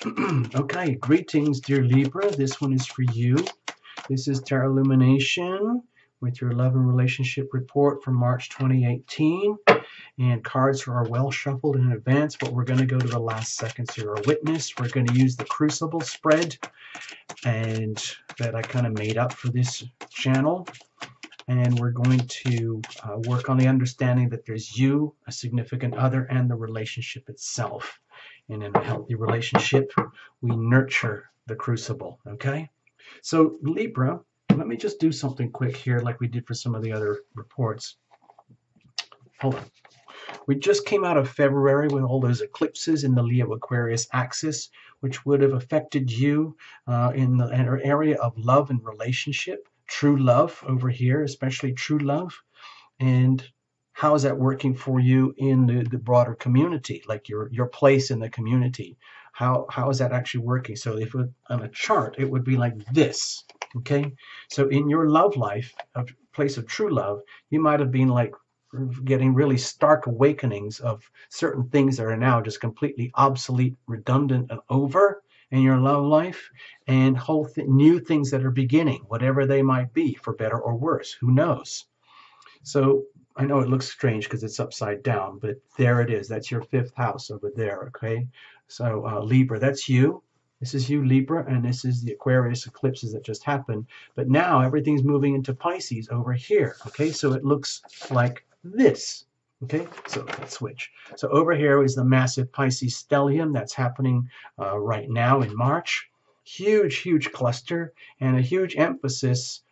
Okay, greetings, dear Libra. This one is for you. This is Tarot Lumination with your love and relationship report for March 2018. And cards are well shuffled in advance, but we're going to go to the last seconds here. A witness. We're going to use the crucible spread and that I kind of made up for this channel. And we're going to work on the understanding that there's you, a significant other, and the relationship itself. And in a healthy relationship, we nurture the crucible, okay? So Libra, let me just do something quick here like we did for some of the other reports. Hold on. We just came out of February with all those eclipses in the Leo-Aquarius axis, which would have affected you in the area of love and relationship. True love over here, especially true love. And how is that working for you in the broader community, like your place in the community? How is that actually working? So if it, on a chart, it would be like this, okay? So in your love life, a place of true love, you might have been like getting really stark awakenings of certain things that are now just completely obsolete, redundant, and over in your love life, and whole new things that are beginning, whatever they might be, for better or worse, who knows? So I know it looks strange because it's upside down, but there it is. That's your fifth house over there, okay? So Libra, that's you. This is you, Libra, and this is the Aquarius eclipses that just happened. But now everything's moving into Pisces over here, okay? So it looks like this. Okay, so let's switch. So over here is the massive Pisces stellium that's happening right now in March. Huge, huge cluster and a huge emphasis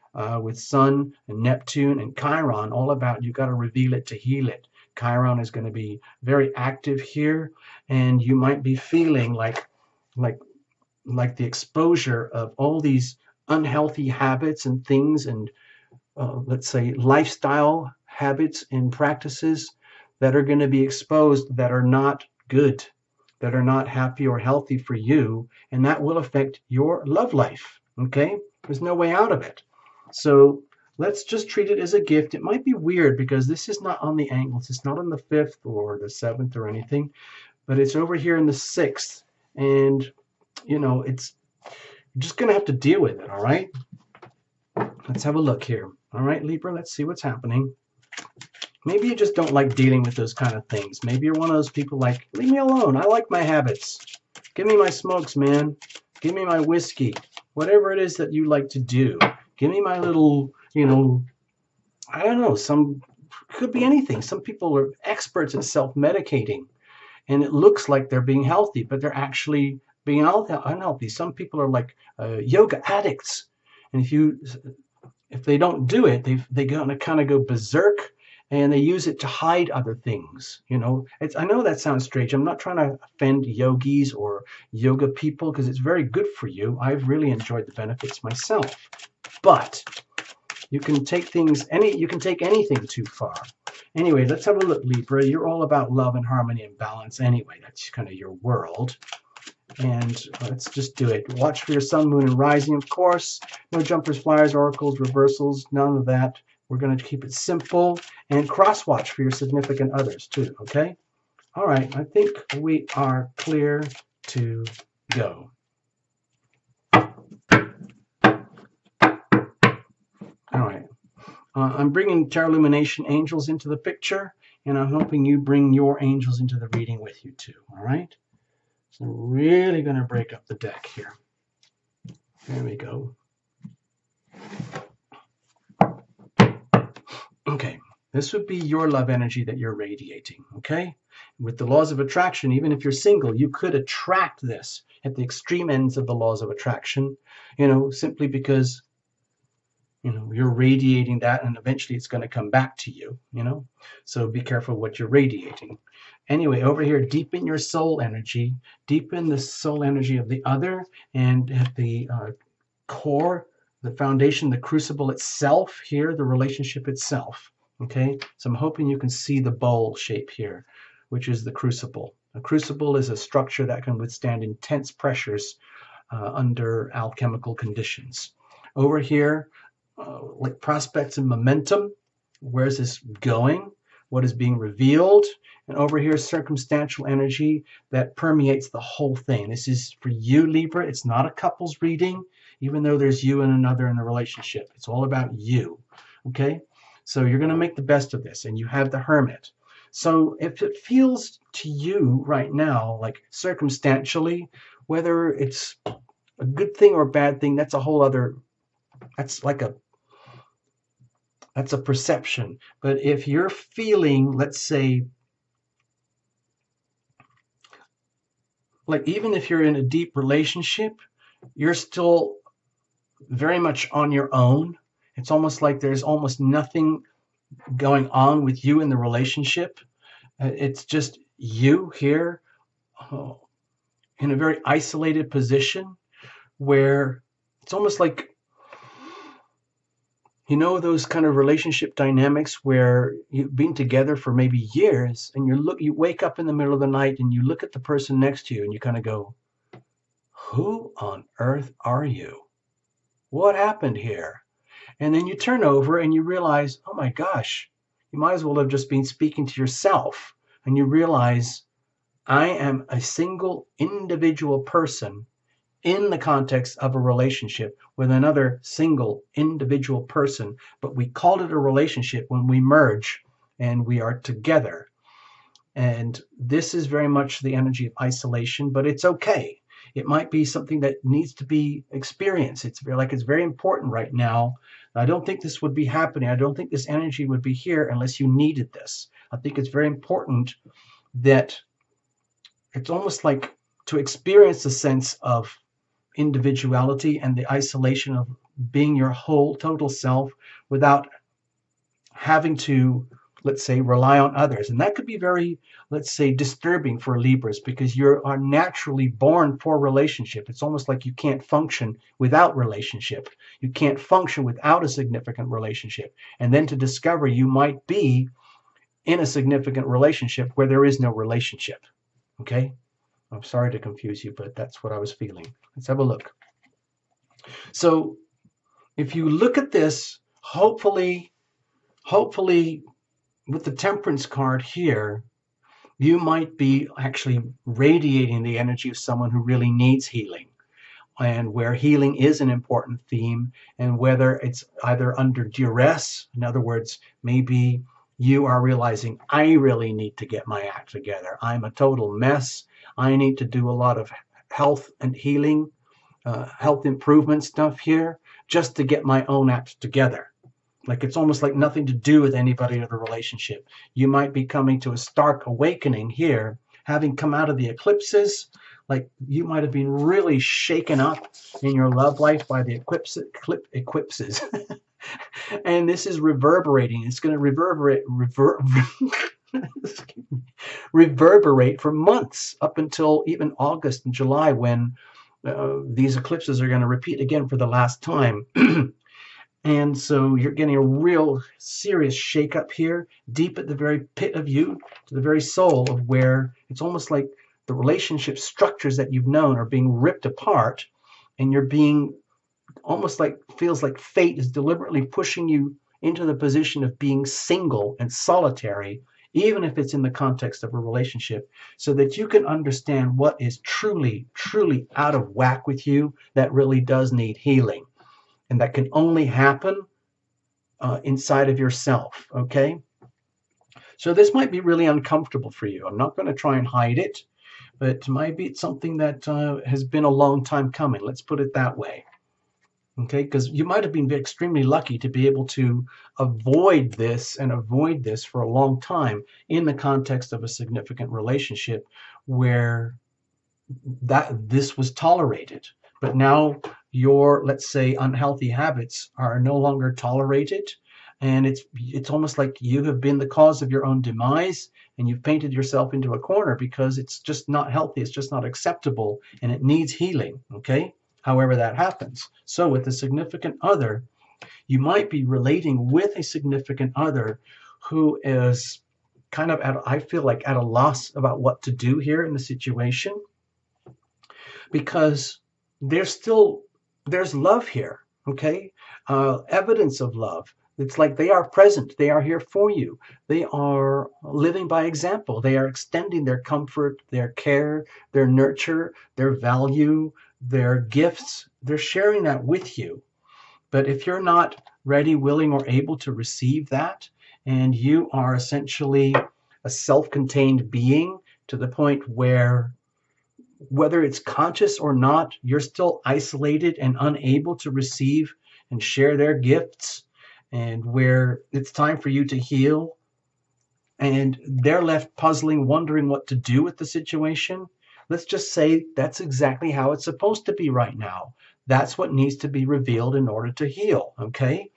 with Sun and Neptune and Chiron, all about you got to reveal it to heal it. Chiron is going to be very active here, and you might be feeling like the exposure of all these unhealthy habits and things and let's say lifestyle habits and practices that are going to be exposed that are not good, that are not happy or healthy for you, and that will affect your love life, okay? There's no way out of it. So let's just treat it as a gift. It might be weird because this is not on the angles. It's not on the 5th or the 7th or anything, but it's over here in the 6th, and, you know, it's you're just going to have to deal with it, all right? Let's have a look here. All right, Libra, let's see what's happening. Maybe you just don't like dealing with those kind of things. Maybe you're one of those people like, leave me alone. I like my habits. Give me my smokes, man. Give me my whiskey. Whatever it is that you like to do. Give me my little, you know, I don't know, could be anything. Some people are experts at self-medicating, and it looks like they're being healthy, but they're actually being unhealthy. Some people are like yoga addicts, and if they don't do it, they kind of go berserk, and they use it to hide other things. You know, I know that sounds strange. I'm not trying to offend yogis or yoga people because it's very good for you. I've really enjoyed the benefits myself. But you can take anything too far. Anyway, let's have a look, Libra. You're all about love and harmony and balance anyway. That's kind of your world. And let's just do it. Watch for your sun, moon, and rising, of course. No jumpers, flyers, oracles, reversals, none of that. We're going to keep it simple. And cross-watch for your significant others, too, okay? All right, I think we are clear to go. All right. I'm bringing Tarot Lumination angels into the picture, and I'm hoping you bring your angels into the reading with you, too, all right? So really going to break up the deck here. There we go. Okay, this would be your love energy that you're radiating, okay? With the laws of attraction, even if you're single, you could attract this at the extreme ends of the laws of attraction, you know, simply because, you know, you're radiating that and eventually it's going to come back to you, you know? So be careful what you're radiating. Anyway, over here, deepen your soul energy, deepen the soul energy of the other, and at the core, the foundation, the crucible itself here, the relationship itself, okay? So I'm hoping you can see the bowl shape here, which is the crucible. A crucible is a structure that can withstand intense pressures under alchemical conditions. Over here, like prospects and momentum, where's this going? what is being revealed. And over here is circumstantial energy that permeates the whole thing. This is for you, Libra. It's not a couples reading, even though there's you and another in the relationship. It's all about you, okay? So you're going to make the best of this, and you have the Hermit. So if it feels to you right now, like circumstantially, whether it's a good thing or a bad thing, that's a whole other, that's a perception. But if you're feeling, let's say, like even if you're in a deep relationship, you're still very much on your own. It's almost like there's almost nothing going on with you in the relationship. It's just you here in a very isolated position where it's almost like, you know, those kind of relationship dynamics where you've been together for maybe years and you wake up in the middle of the night and you look at the person next to you and you kind of go, who on earth are you? What happened here? And then you turn over and you realize, oh my gosh, you might as well have just been speaking to yourself. And you realize, I am a single individual person in the context of a relationship with another single individual person, but we call it a relationship when we merge and we are together. And this is very much the energy of isolation, but it's okay. It might be something that needs to be experienced. It's very important right now. I don't think this would be happening. I don't think this energy would be here unless you needed this. I think it's very important that it's almost like to experience a sense of individuality and the isolation of being your whole total self without having to, let's say, rely on others. And that could be very, let's say, disturbing for Libras because you are naturally born for relationship. It's almost like you can't function without relationship. You can't function without a significant relationship. And then to discover you might be in a significant relationship where there is no relationship. Okay? I'm sorry to confuse you, but that's what I was feeling. Let's have a look. So if you look at this, hopefully with the Temperance card here, you might be actually radiating the energy of someone who really needs healing, and where healing is an important theme, and whether it's either under duress, in other words, maybe you are realizing, I really need to get my act together. I'm a total mess. I need to do a lot of health and healing, health improvement stuff here just to get my own act together. Like it's almost like nothing to do with anybody or the relationship. You might be coming to a stark awakening here, having come out of the eclipses. Like you might have been really shaken up in your love life by the eclipses. And this is reverberating. It's going to reverberate for months up until even August and July when these eclipses are going to repeat again for the last time. And so you're getting a real serious shakeup here, deep at the very pit of you, to the very soul of where it's almost like the relationship structures that you've known are being ripped apart, and you're being almost like, feels like fate is deliberately pushing you into the position of being single and solitary, even if it's in the context of a relationship, so that you can understand what is truly, truly out of whack with you that really does need healing. And that can only happen inside of yourself, okay? So this might be really uncomfortable for you. I'm not going to try and hide it, but maybe it's something that has been a long time coming. Let's put it that way, okay? Because you might have been extremely lucky to be able to avoid this for a long time in the context of a significant relationship where this was tolerated. But now your, let's say, unhealthy habits are no longer tolerated, and it's almost like you have been the cause of your own demise, and you've painted yourself into a corner because it's just not healthy, it's just not acceptable, and it needs healing, okay? However that happens. So with a significant other, you might be relating with a significant other who is kind of I feel like at a loss about what to do here in the situation, because there's love here, okay? Evidence of love. It's like they are present. They are here for you. They are living by example. They are extending their comfort, their care, their nurture, their value, their gifts. They're sharing that with you. But if you're not ready, willing, or able to receive that, and you are essentially a self-contained being to the point where, whether it's conscious or not, you're still isolated and unable to receive and share their gifts, and where it's time for you to heal, and they're left puzzling, wondering what to do with the situation. Let's just say that's exactly how it's supposed to be right now. That's what needs to be revealed in order to heal, okay?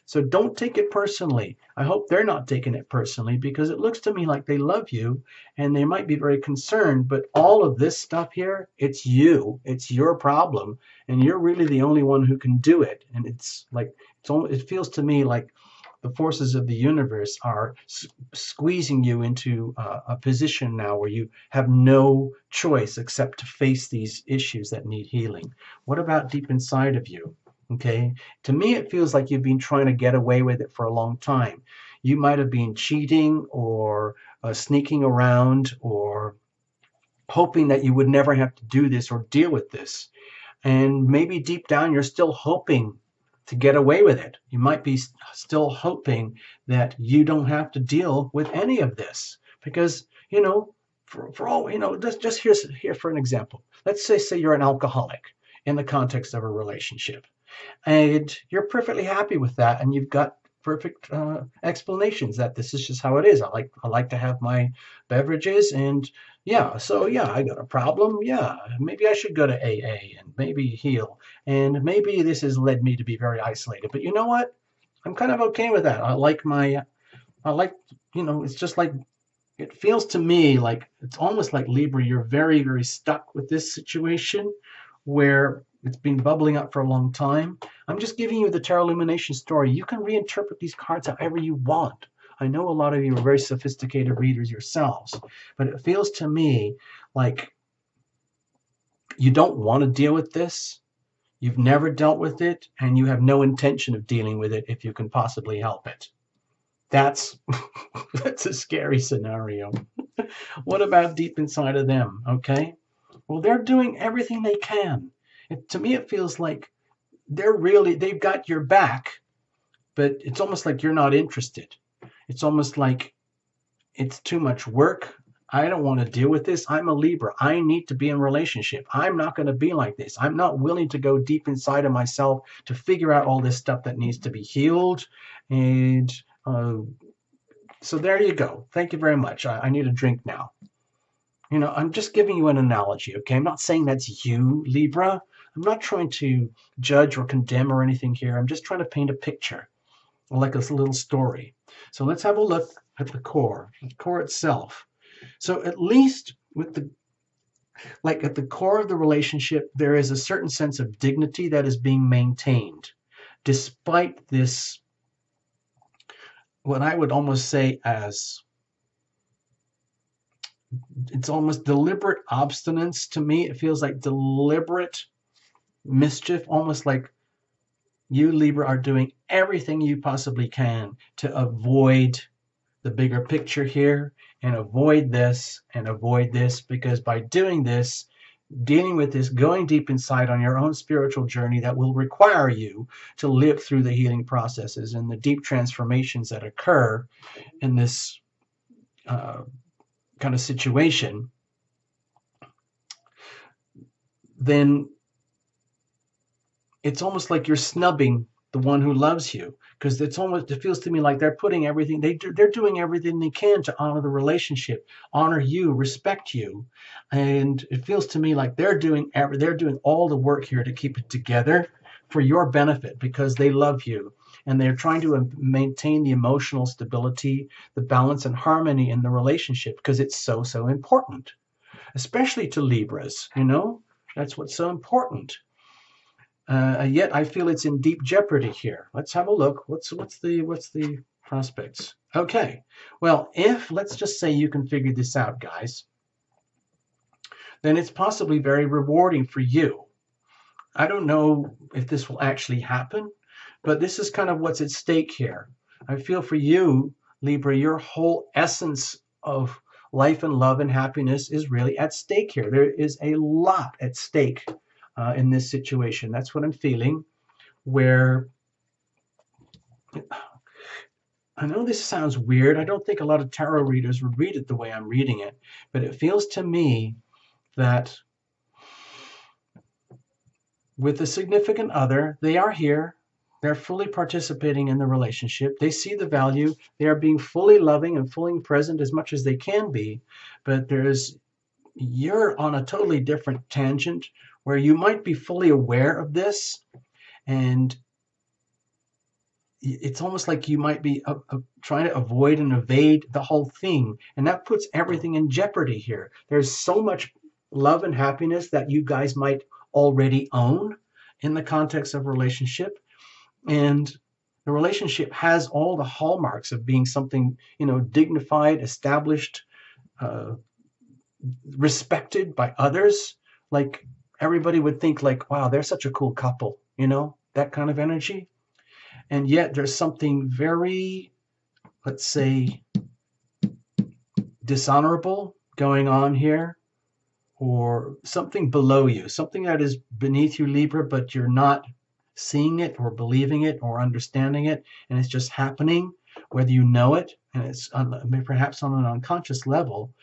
So don't take it personally. I hope they're not taking it personally, because it looks to me like they love you and they might be very concerned, but all of this stuff here, it's you. It's your problem, and you're really the only one who can do it. And it's like, it feels to me like the forces of the universe are squeezing you into a position now where you have no choice except to face these issues that need healing. What about deep inside of you? Okay, to me, it feels like you've been trying to get away with it for a long time. You might have been cheating or sneaking around or hoping that you would never have to do this or deal with this. And maybe deep down, you're still hoping to get away with it. You might be still hoping that you don't have to deal with any of this because, for all, just here for an example. Let's say you're an alcoholic in the context of a relationship, and you're perfectly happy with that, and you've got perfect explanations that this is just how it is. I like to have my beverages, and so I got a problem. Yeah, maybe I should go to AA and maybe heal, and maybe this has led me to be very isolated. But you know what? I'm kind of okay with that. It's just like, it feels to me like it's almost like Libra, you're very, very stuck with this situation where it's been bubbling up for a long time. I'm just giving you the Tarot Illumination story. You can reinterpret these cards however you want. I know a lot of you are very sophisticated readers yourselves, but it feels to me like you don't want to deal with this. You've never dealt with it, and you have no intention of dealing with it if you can possibly help it. That's that's a scary scenario. What about deep inside of them? Okay. Well, they're doing everything they can. To me, it feels like they've got your back, but it's almost like you're not interested. It's almost like it's too much work. I don't want to deal with this. I'm a Libra. I need to be in a relationship. I'm not going to be like this. I'm not willing to go deep inside of myself to figure out all this stuff that needs to be healed. And so there you go. Thank you very much. I need a drink now. I'm just giving you an analogy, okay? I'm not saying that's you, Libra. I'm not trying to judge or condemn or anything here. I'm just trying to paint a picture, like a little story. So let's have a look at the core itself. So at least with at the core of the relationship, there is a certain sense of dignity that is being maintained, despite this, what I would almost say as, it's almost deliberate obstinance to me. It feels like deliberate mischief, almost like you, Libra, are doing everything you possibly can to avoid the bigger picture here and avoid this, because by doing this, dealing with this, going deep inside on your own spiritual journey that will require you to live through the healing processes and the deep transformations that occur in this kind of situation, then it's almost like you're snubbing the one who loves you, because it feels to me like they're putting everything, they're doing everything they can to honor the relationship, honor you, respect you. And it feels to me like they're doing all the work here to keep it together for your benefit, because they love you. And they're trying to maintain the emotional stability, the balance and harmony in the relationship, because it's so, so important, especially to Libras, that's what's so important. Yet I feel it's in deep jeopardy here. Let's have a look. What's the prospects? Okay. Well, if, let's just say you can figure this out, guys, then it's possibly very rewarding for you. I don't know if this will actually happen, But this is kind of what's at stake here. I feel for you, Libra, your whole essence of life and love and happiness is really at stake here. There is a lot at stake in this situation. That's what I'm feeling, where I know this sounds weird. I don't think a lot of tarot readers would read it the way I'm reading it, but it feels to me that with a significant other, they are here. They're fully participating in the relationship. They see the value. They are being fully loving and fully present as much as they can be. But you're on a totally different tangent where you might be fully aware of this, and it's almost like you might be trying to avoid and evade the whole thing. And that puts everything in jeopardy here. There's so much love and happiness that you guys might already own in the context of a relationship. And the relationship has all the hallmarks of being something, dignified, established, respected by others. Like everybody would think like, wow, they're such a cool couple, that kind of energy. And yet there's something very, let's say, dishonorable going on here, or something below you, something that is beneath you, Libra, but you're not seeing it or believing it or understanding it, and it's just happening, whether you know it, and it's perhaps on an unconscious level.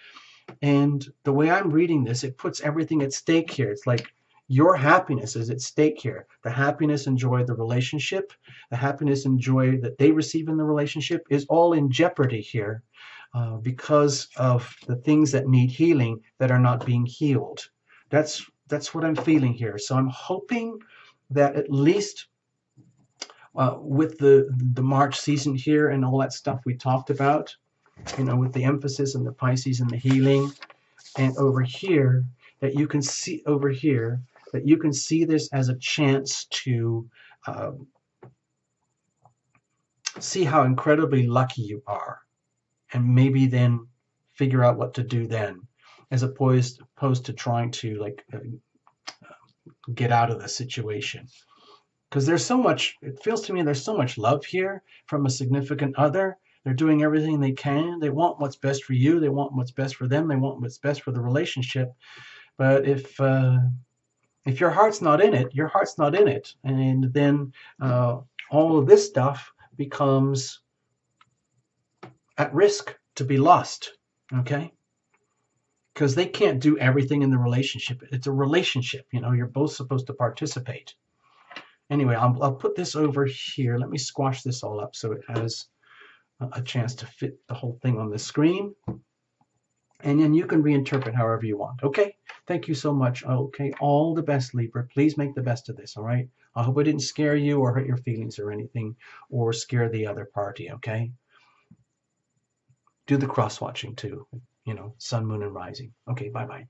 And the way I'm reading this, it puts everything at stake here. It's like your happiness is at stake here. The happiness and joy of the relationship, the happiness and joy that they receive in the relationship is all in jeopardy here because of the things that need healing that are not being healed. That's what I'm feeling here. So I'm hoping that at least with the March season here and all that stuff we talked about, with the emphasis on the Pisces and the healing, and over here, that you can see this as a chance to see how incredibly lucky you are, and maybe then figure out what to do then, as opposed to trying to get out of the situation. Because there's so much, it feels to me there's so much love here from a significant other. They're doing everything they can. They want what's best for you. They want what's best for them. They want what's best for the relationship. But if your heart's not in it, your heart's not in it. And then all of this stuff becomes at risk to be lost, okay? Because they can't do everything in the relationship. It's a relationship, you're both supposed to participate. Anyway, I'll put this over here. Let me squash this all up so it has a chance to fit the whole thing on the screen. And then you can reinterpret however you want. Okay? Thank you so much. Okay, all the best, Libra. Please make the best of this, all right? I hope I didn't scare you or hurt your feelings or anything, or scare the other party, okay? Do the cross-watching too, sun, moon, and rising. Okay, bye-bye.